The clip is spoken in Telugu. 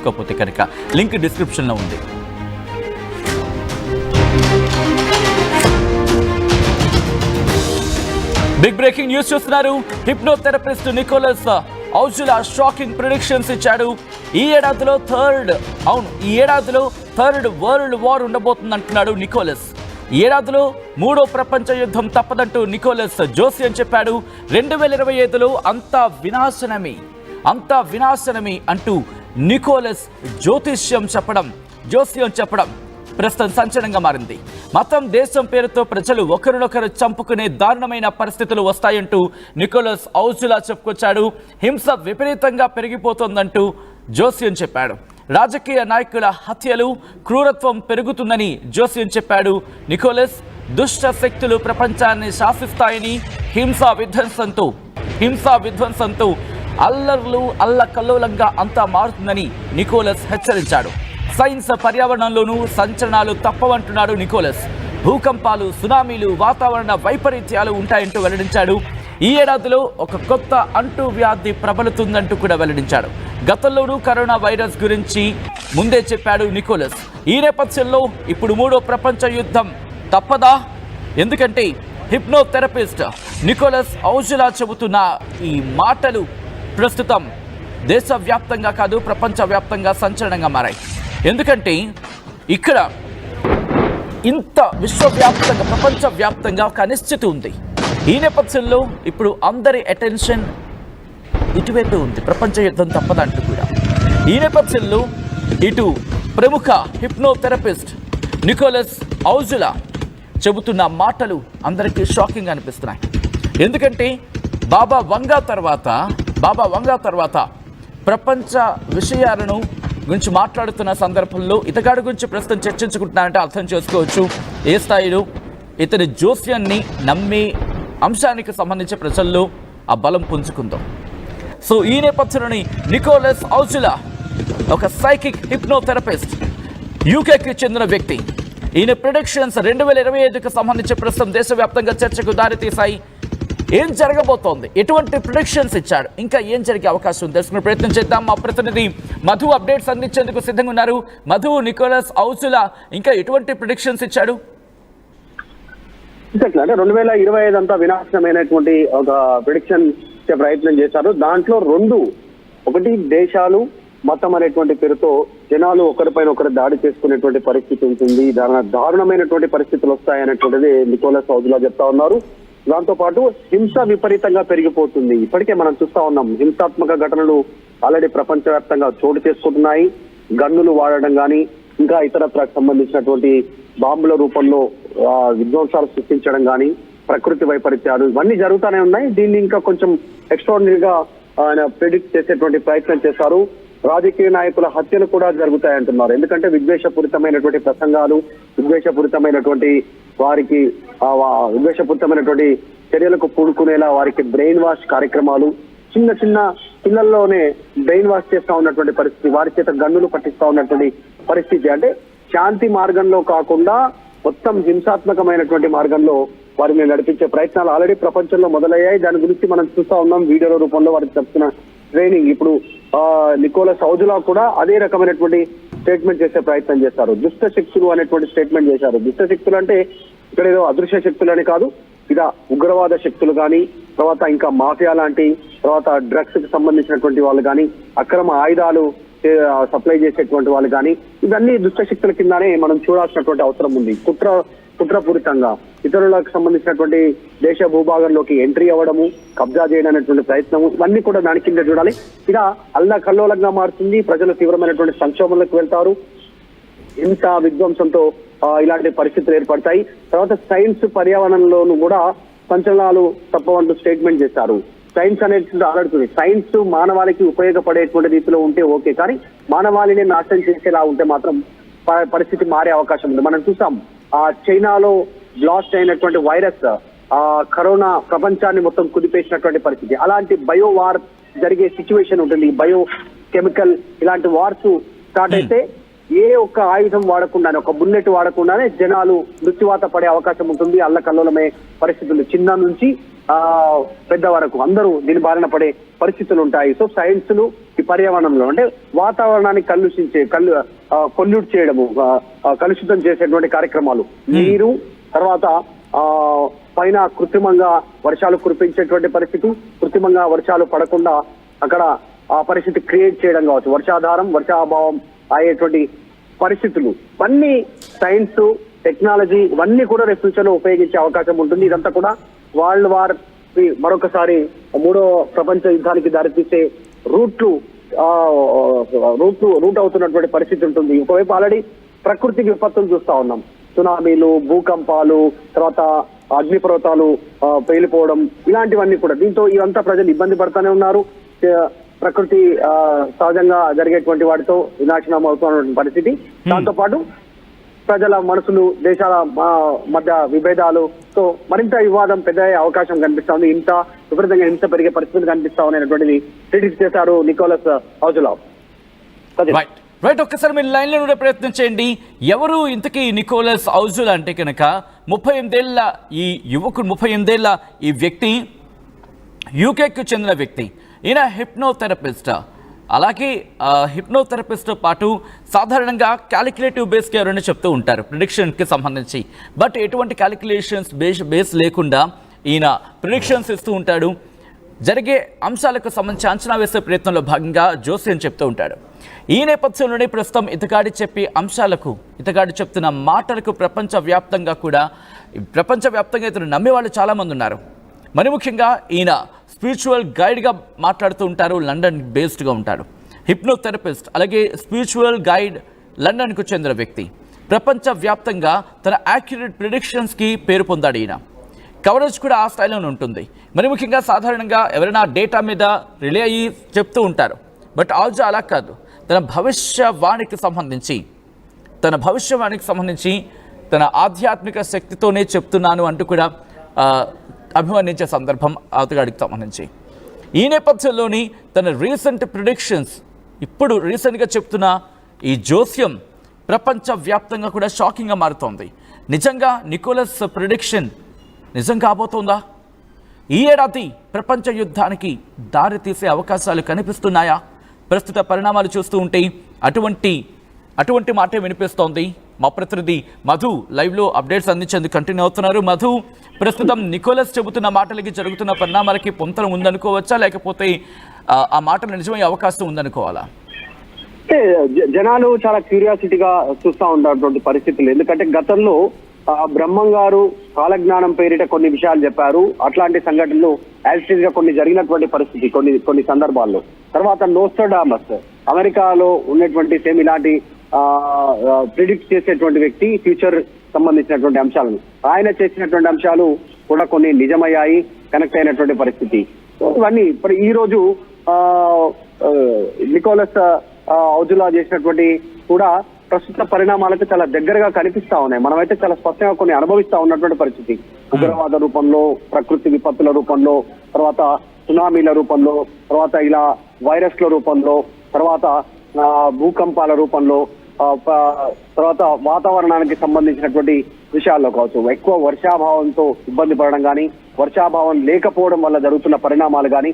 చేసుకోకపోతే కనుక లింక్ డిస్క్రిప్షన్లో ఉంది. బిగ్ బ్రేకింగ్ న్యూస్ చూస్తున్నారు. హిప్నోథెరపిస్ట్ నికోలస్ ఔజులా షాకింగ్ ప్రిడిక్షన్స్ ఇచ్చాడు. ఈ ఏడాదిలో థర్డ్ వరల్డ్ వార్ ఉండబోతుంది అంటున్నాడు నికోలస్. ఈ ఏడాదిలో 3వ ప్రపంచ యుద్ధం తప్పదంటూ నికోలస్ జోస్యం చెప్పాడు. 2025లో అంతా వినాశనమే అంటూ నికోలస్ జోస్యం చెప్పడం ప్రస్తుతం సంచలనంగా మారింది. మతం దేశం పేరుతో ప్రజలు ఒకరినొకరు చంపుకునే దారుణమైన పరిస్థితులు వస్తాయంటూ నికోలస్ ఔజులా చెప్పుకొచ్చాడు. హింస విపరీతంగా పెరిగిపోతోందంటూ జోస్యం చెప్పాడు. రాజకీయ నాయకుల హత్యలు, క్రూరత్వం పెరుగుతుందని జోస్యం చెప్పాడు నికోలస్. దుష్ట శక్తులు ప్రపంచాన్ని శాసిస్తాయని, హింసా విధ్వంసంతో అల్లర్లు అల్లకల్లోలంగా అంతా మారుతుందని నికోలస్ హెచ్చరించాడు. సైన్స్ పర్యావరణంలోనూ సంచలనాలు తప్పవంటున్నాడు నికోలస్. భూకంపాలు, సునామీలు, వాతావరణ వైపరీత్యాలు ఉంటాయంటూ వెల్లడించాడు. ఈ ఏడాదిలో ఒక కొత్త అంటువ్యాధి ప్రబలుతుందంటూ కూడా వెల్లడించాడు. గతంలోనూ కరోనా వైరస్ గురించి ముందే చెప్పాడు నికోలస్. ఈ నేపథ్యంలో ఇప్పుడు 3వ ప్రపంచ యుద్ధం తప్పదా? ఎందుకంటే హిప్నోథెరపిస్ట్ నికోలస్ ఔజులా చెబుతున్న ఈ మాటలు ప్రస్తుతం దేశవ్యాప్తంగా కాదు ప్రపంచవ్యాప్తంగా సంచలనంగా మారాయి. ఎందుకంటే ఇక్కడ ఇంత విశ్వవ్యాప్తంగా ప్రపంచవ్యాప్తంగా ఒక అనిశ్చితి ఉంది. ఈ నేపథ్యంలో ఇప్పుడు అందరి అటెన్షన్ ఇటువైపు ఉంది. ప్రపంచ యుద్ధం తప్పదంటూ కూడా ఈ నేపథ్యంలో ఇటు ప్రముఖ హిప్నోథెరపిస్ట్ నికోలస్ ఔజులా చెబుతున్న మాటలు అందరికీ షాకింగ్ అనిపిస్తున్నాయి. ఎందుకంటే బాబా వంగా తర్వాత ప్రపంచ విషయాలను గురించి మాట్లాడుతున్న సందర్భంలో ఇతగాడి గురించి ప్రస్తుతం చర్చించుకుంటున్నారంటే అర్థం చేసుకోవచ్చు ఏ స్థాయిలో ఇతని జోస్యాన్ని నమ్మే అంశానికి సంబంధించి ప్రజల్లో ఆ బలం పుంజుకుందాం. సో ఈ నేపథ్యంలోని నికోలస్ ఔజులా ఒక సైకిక్ హిప్నోథెరపిస్ట్, యూకేకి చెందిన వ్యక్తి. ఈయన ప్రిడిక్షన్స్ 2025కి సంబంధించి ప్రస్తుతం దేశవ్యాప్తంగా చర్చకు దారితీశాయి. ఏం జరగబోతోంది, ఎటువంటి ప్రిడిక్షన్స్ ఇచ్చాడు, ఇంకా ఏం జరిగే అవకాశం ఉంది తెలుసుకునే ప్రయత్నం చేద్దాం. మా ప్రతినిధి మధు అప్డేట్స్ అందించేందుకు సిద్ధంగా ఉన్నారు. మధు, నికోలస్ ఔజులా ఇంకా ఎటువంటి ప్రిడిక్షన్స్ ఇచ్చాడు? అంటే 2025 అంతా వినాశనమైనటువంటి ఒక ప్రిడిక్షన్ ఇచ్చే ప్రయత్నం చేశారు. దాంట్లో ఒకటి దేశాలు, మతం అనేటువంటి పేరుతో జనాలు ఒకరిపైన ఒకరు దాడి చేసుకునేటువంటి పరిస్థితి ఉంటుంది, దారుణమైనటువంటి పరిస్థితులు వస్తాయనేటువంటిది నికోలస్ ఔజులా చెప్తా ఉన్నారు. దాంతో పాటు హింస విపరీతంగా పెరిగిపోతుంది. ఇప్పటికే మనం చూస్తా ఉన్నాం హింసాత్మక ఘటనలు ఆల్రెడీ ప్రపంచవ్యాప్తంగా చోటు చేసుకుంటున్నాయి. గన్నులు వాడడం కానీ ఇంకా ఇతరత్రకు సంబంధించినటువంటి బాంబుల రూపంలో విధ్వంసాలు సృష్టించడం కానీ, ప్రకృతి వైపరీత్యాలు ఇవన్నీ జరుగుతూనే ఉన్నాయి. దీన్ని ఇంకా కొంచెం ఎక్స్ట్రాడినరీగా ఆయన ప్రిడిక్ట్ చేసేటువంటి ప్రయత్నం చేశారు. రాజకీయ నాయకుల హత్యలు కూడా జరుగుతాయంటున్నారు. ఎందుకంటే విద్వేషపూరితమైనటువంటి ప్రసంగాలు, విద్వేషపూరితమైనటువంటి చర్యలకు పూనుకునేలా వారికి బ్రెయిన్ వాష్ కార్యక్రమాలు, చిన్న పిల్లల్లోనే బ్రెయిన్ వాష్ చేస్తా ఉన్నటువంటి పరిస్థితి, వారి చేత గన్నులు పట్టిస్తా ఉన్నటువంటి పరిస్థితి. అంటే శాంతి మార్గంలో కాకుండా మొత్తం హింసాత్మకమైనటువంటి మార్గంలో వారిని నడిపించే ప్రయత్నాలు ఆల్రెడీ ప్రపంచంలో మొదలయ్యాయి. దాని గురించి మనం చూస్తా ఉన్నాం వీడియోల రూపంలో వారికి చెప్తున్న ట్రైనింగ్. ఇప్పుడు నికోలస్ ఔజులా కూడా అదే రకమైనటువంటి స్టేట్మెంట్ చేసే ప్రయత్నం చేశారు. దుష్ట శక్తులు అనేటువంటి స్టేట్మెంట్ చేశారు. దుష్ట శక్తులు అంటే ఇక్కడ ఏదో అదృశ్య శక్తులు అని కాదు, ఇలా ఉగ్రవాద శక్తులు కానీ, తర్వాత ఇంకా మాఫియా లాంటి, తర్వాత డ్రగ్స్ కి సంబంధించినటువంటి వాళ్ళు కానీ, అక్రమ ఆయుధాలు సప్లై చేసేటువంటి వాళ్ళు కానీ, ఇవన్నీ దుష్ట శక్తుల కిందనే మనం చూడాల్సినటువంటి అవసరం ఉంది. కుట్రపూరితంగా ఇతరులకు సంబంధించినటువంటి దేశ భూభాగంలోకి ఎంట్రీ అవ్వడము, కబ్జా చేయడం అనేటువంటి ప్రయత్నము, ఇవన్నీ కూడా దాని కింద చూడాలి. ఇలా అల్లకల్లోలంగా మారుతుంది. ప్రజలు తీవ్రమైనటువంటి సంక్షోభంలోకి వెళ్తారు. హింస విధ్వంసంతో ఇలాంటి పరిస్థితులు ఏర్పడతాయి. తర్వాత సైన్స్ పర్యావరణంలోనూ కూడా సంచలనాలు తప్పవంటూ స్టేట్మెంట్ చేశారు. సైన్స్ అనేది ఆడుతుంది. సైన్స్ మానవాళికి ఉపయోగపడేటువంటి రీతిలో ఉంటే ఓకే, కానీ మానవాళిని నాశనం చేసేలా ఉంటే మాత్రం పరిస్థితి మారే అవకాశం ఉంది. మనం చూసాం చైనాలో బ్లాస్ట్ అయినటువంటి వైరస్ కరోనా ప్రపంచాన్ని మొత్తం కుదిపేసినటువంటి పరిస్థితి. అలాంటి బయో వార్ జరిగే సిచ్యువేషన్ ఉంటుంది. బయో కెమికల్ ఇలాంటి వార్స్ స్టార్ట్ అయితే ఏ ఒక్క ఆయుధం వాడకుండానే, ఒక బుల్లెట్ వాడకుండానే జనాలు మృత్యువాత పడే అవకాశం ఉంటుంది. అల్లకల్లోలమే పరిస్థితులు చిన్న నుంచి పెద్ద వరకు అందరూ దీని బారిన పడే పరిస్థితులు ఉంటాయి. సో సైన్స్ ను ఈ పర్యావరణంలో అంటే వాతావరణాన్ని పొల్యూట్ చేయడము, కలుషితం చేసేటువంటి కార్యక్రమాలు, నీరు, తర్వాత పైన కృత్రిమంగా వర్షాలు కురిపించేటువంటి పరిస్థితి, కృత్రిమంగా వర్షాలు పడకుండా అక్కడ ఆ పరిస్థితి క్రియేట్ చేయడం కావచ్చు, వర్షాభావం అయ్యేటువంటి పరిస్థితులు, ఇవన్నీ సైన్స్, టెక్నాలజీ ఇవన్నీ కూడా రేపు ఫ్యూచర్ లో ఉపయోగించే అవకాశం ఉంటుంది. ఇదంతా కూడా వరల్డ్ వార్ మరొకసారి 3వ ప్రపంచ యుద్ధానికి దారితీసే రూట్ అవుతున్నటువంటి పరిస్థితి ఉంటుంది. ఒకవైపు ఆల్రెడీ ప్రకృతి విపత్తులు చూస్తా ఉన్నాం, సునామీలు, భూకంపాలు, తర్వాత అగ్నిపర్వతాలు పేలిపోవడం, ఇలాంటివన్నీ కూడా. దీంతో ఇవంతా ప్రజలు ఇబ్బంది పడుతూనే ఉన్నారు. ప్రకృతి సహజంగా జరిగేటువంటి వాటితో వినాశనం అవుతున్నటువంటి పరిస్థితి. దాంతో పాటు ప్రజల మనసులు, దేశాల మధ్య విభేదాలతో మరింత వివాదం పెద్ద అవకాశం కనిపిస్తా ఉంది. ఇంత విపరీతంగా హింస పెరిగే పరిస్థితులు కనిపిస్తా ఉన్నాయనేటువంటిది ప్రిడిక్ట్ చేశారు నికోలస్ హౌజులావ్. రైట్, ఒక్కసారి మీరు లైన్లో ఉండే ప్రయత్నం చేయండి. ఎవరు ఇంతకీ నికోలస్ హౌజులా అంటే కనుక 38 ఏళ్ల ఈ యువకుడు, 38 ఏళ్ల ఈ వ్యక్తి యూకేకు చెందిన వ్యక్తి. ఈయన హిప్నోథెరపిస్ట్. అలాగే హిప్నోథెరపిస్ట్తో పాటు సాధారణంగా క్యాలిక్యులేటివ్ బేస్కి ఎవరైనా చెప్తూ ఉంటారు ప్రిడిక్షన్కి సంబంధించి. బట్ ఎటువంటి క్యాలిక్యులేషన్స్ బేస్ లేకుండా ఈయన ప్రిడిక్షన్స్ ఇస్తూ ఉంటాడు. జరిగే అంశాలకు సంబంధించి అంచనా వేసే ప్రయత్నంలో భాగంగా జోస్యం చెప్తూ ఉంటాడు. ఈ నేపథ్యంలోనే ప్రస్తుతం ఇతగాడి చెప్పే అంశాలకు, ఇతగాడి చెప్తున్న మాటలకు ప్రపంచవ్యాప్తంగా ఇతను నమ్మేవాళ్ళు చాలామంది ఉన్నారు. మరి ముఖ్యంగా ఈయన స్పిరిచువల్ గైడ్గా మాట్లాడుతూ ఉంటారు, లండన్ బేస్డ్గా ఉంటాడు. హిప్నోథెరపిస్ట్, అలాగే స్పిరిచువల్ గైడ్, లండన్కు చెందిన వ్యక్తి. ప్రపంచవ్యాప్తంగా తన యాక్యురేట్ ప్రిడిక్షన్స్కి పేరు పొందాడు ఈయన. కవరేజ్ కూడా ఆ స్థాయిలోనే ఉంటుంది. మరి ముఖ్యంగా సాధారణంగా ఎవరైనా డేటా మీద రిలే అయ్యి చెప్తూ ఉంటారు. బట్ ఆల్జో అలా కాదు, తన భవిష్యవాణికి సంబంధించి తన ఆధ్యాత్మిక శక్తితోనే చెప్తున్నాను అంటూ కూడా అభివర్ణించే సందర్భం అతగాడికి సంబంధించి. ఈ నేపథ్యంలోని తన రీసెంట్ ప్రిడిక్షన్స్, ఇప్పుడు రీసెంట్గా చెప్తున్న ఈ జోస్యం ప్రపంచవ్యాప్తంగా కూడా షాకింగ్గా మారుతోంది. నిజంగా నికోలస్ ప్రిడిక్షన్ నిజం కాబోతోందా? ఈ ఏడాది ప్రపంచ యుద్ధానికి దారి తీసే అవకాశాలు కనిపిస్తున్నాయా? ప్రస్తుత పరిణామాలు చూస్తూ ఉంటే అటువంటి మాటే వినిపిస్తోంది. మా ప్రతినిధి మధు లైవ్లో అప్డేట్స్ అందించేందుకు కంటిన్యూ అవుతున్నారు. మధు, ప్రస్తుతం నికోలస్ చెబుతున్న మాటలకి జరుగుతున్న పరిణామాలకి పొంతన ఉందనుకోవచ్చా, లేకపోతే ఆ మాటలు నిజమయ్యే అవకాశం ఉందనుకోవాలా? జనాలు చాలా క్యూరియాసిటీగా చూస్తూ ఉన్నటువంటి పరిస్థితులు. ఎందుకంటే గతంలో బ్రహ్మం గారు కాలజ్ఞానం పేరిట కొన్ని విషయాలు చెప్పారు. అట్లాంటి సంఘటనలు యాక్చువల్ గా కొన్ని జరిగినటువంటి పరిస్థితి కొన్ని సందర్భాల్లో. తర్వాత నోస్ట్రాడామస్, అమెరికాలో ఉన్నటువంటి సేమ్ ఇలాంటి ప్రిడిక్ట్ చేసేటువంటి వ్యక్తి, ఫ్యూచర్ సంబంధించినటువంటి అంశాలను ఆయన చేసినటువంటి అంశాలు కూడా కొన్ని నిజమయ్యాయి, కనెక్ట్ అయినటువంటి పరిస్థితి. ఇవన్నీ ఇప్పుడు ఈ రోజు నికోలస్ హౌజులా చేసినటువంటి కూడా ప్రస్తుత పరిణామాలకు చాలా దగ్గరగా కనిపిస్తా ఉన్నాయి. మనమైతే చాలా స్పష్టంగా కొన్ని అనుభవిస్తా ఉన్నటువంటి పరిస్థితి. ఉగ్రవాద రూపంలో, ప్రకృతి విపత్తుల రూపంలో, తర్వాత సునామీల రూపంలో, తర్వాత ఇలా వైరస్ల రూపంలో, తర్వాత భూకంపాల రూపంలో, తర్వాత వాతావరణానికి సంబంధించినటువంటి విషయాల్లో కావచ్చు, ఎక్కువ వర్షాభావంతో ఇబ్బంది పడడం కానీ, వర్షాభావం లేకపోవడం వల్ల జరుగుతున్న పరిణామాలు కానీ,